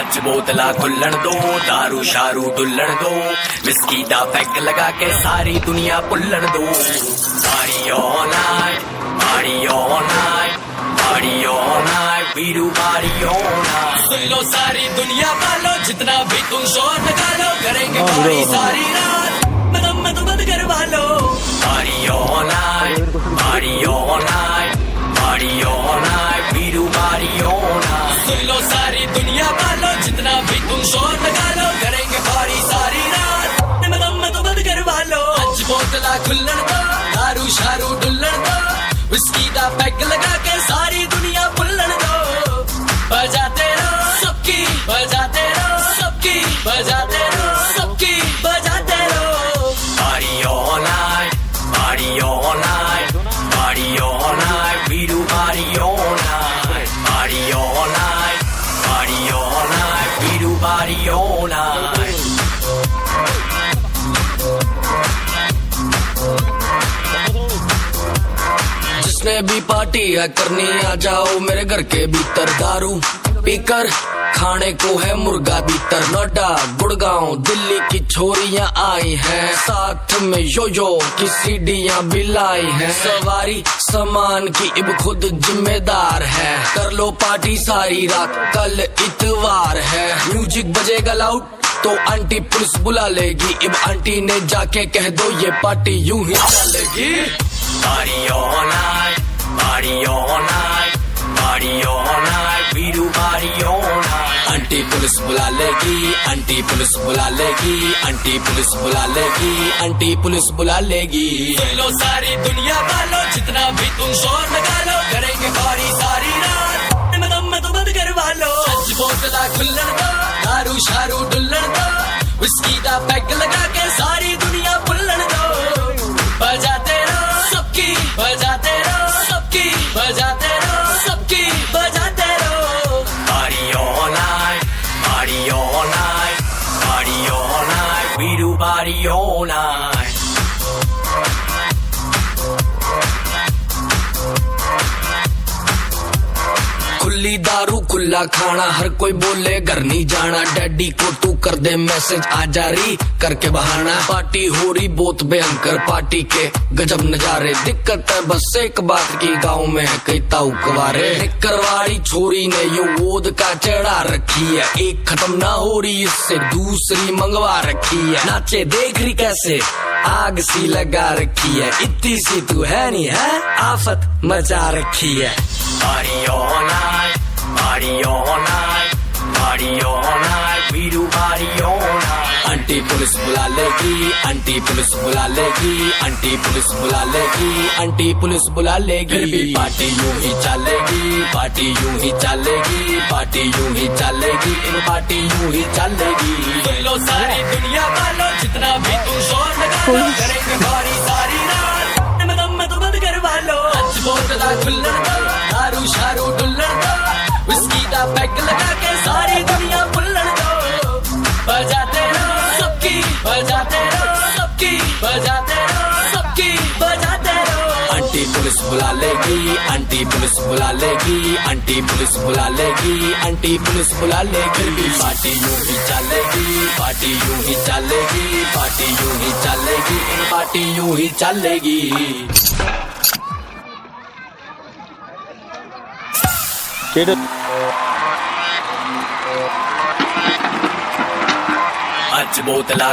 अज बोतला खुल्लन दो, दारू शारू डुल्लन दो, विस्की दा पैग लगा के सारी दुनिया पुल्लन दो। Party all night, party all night, party all night, Veeru party all night. सुन लो सारी दुनिया वालों, जितना भी तुम शोर निकालो, करेंगे पार्टी सारी रात, मैं तो बंद करवा लो। Party all night, party all night, party all night, Veeru party all night. सुन लो सारी दुनिया वालों, जितना भी तुम शोर निकालो, करेंगे पार्टी सारी रात, मैं तो बंद करवा लो। अज बोतला खुल्लन दो, दारू शारू डुल्लन दो, विस्की दा पैग लगा के सारी दुनिया पुल्लन दो। बजाते रहो सबकी, बजाते रहो सबकी, बजाते रहो सबकी, बजाते रहो। Party all night, party all night, party all night, Veeru party all night. Party all night, party all night, Veeru party all night. जिसने भी पार्टी है करनी, आ जाओ मेरे घर के भीतर। दारू पीकर खाने को है मुर्गा भीतर। नोएडा गुड़गांव दिल्ली की छोरियां आई हैं, साथ में यो की सीढ़ियां भी लाई हैं। सवारी सामान की इब खुद जिम्मेदार है, कर लो पार्टी सारी रात, कल इतवार है। म्यूजिक बजेगा लाउड तो आंटी पुलिस बुला लेगी, इब आंटी ने जाके कह दो ये पार्टी यूं ही चलेगी। Party all night, party all night, party all night, Veeru party all night. Aunty police बुला लेगी, आंटी पुलिस बुला लेगी, आंटी पुलिस बुला लेगी, आंटी पुलिस बुला लेगी। सुन लो सारी दुनिया वालों, जितना भी तुम शोर निकालो, करेंगे पार्टी सारी रात, मैं तो बंद करवा लो। अज बोतला खुल्लन दो, दारू शारू डुल्लन दो, विस्की दा पैग लगा के सारी दुनिया पुल्लन दो। बजाते रहो सबकी, बजाते रहो सबकी, बजाते रहो सबकी, बजाते रहो। Party all night, party all night, party all night, Veeru party all night. खुली दारू खुला खाना, हर कोई बोले घर नहीं जाना। डैडी को तू कर दे मैसेज, आ जारी करके बहाना। पार्टी हो रही बहुत भयंकर, पार्टी के गजब नजारे। दिक्कत है बस एक बात की, गाँव में है कई ताऊ कवारे। करवाड़ी छोरी ने यो वोद का चढ़ा रखी है, एक खत्म ना हो रही इससे दूसरी मंगवा रखी है। नाचे देख रही कैसे आग सी लगा रखी है, इतनी सी तू है नहीं है, आफत मचा रखी है। Party all night, party all night, party all night, Veeru party all night. Aunty police बुला लेगी, आंटी पुलिस बुला लेगी, आंटी पुलिस बुला लेगी, आंटी पुलिस बुला लेगी। फिर भी पार्टी यूं ही चलेगी, पार्टी यूं ही चलेगी, पार्टी यूं ही चलेगी, पार्टी यूं ही चलेगी। सुन लो सारी दुनिया वालों, जितना भी तुम शोर निकालो, करेंगे पार्टी सारी रात, मैं तो बंद करवा लो। अज बोतला खुल्लन दो, दारू शारू डुल्लन दो, विस्की दा पैग लगा के सारी दुनिया पुल्लन दो। बजाते रहो सबकी, बजाते रहो सबकी, बजाते रहो सबकी, बजाते रहो। आंटी पुलिस बुला लेगी, आंटी पुलिस बुला लेगी, आंटी पुलिस बुला लेगी, आंटी पुलिस बुला लेगी। फिर भी पार्टी यूं ही चलेगी, पार्टी यूं ही चलेगी, पार्टी यूं ही चलेगी, पार्टी यूं ही चलेगी। अज बोतला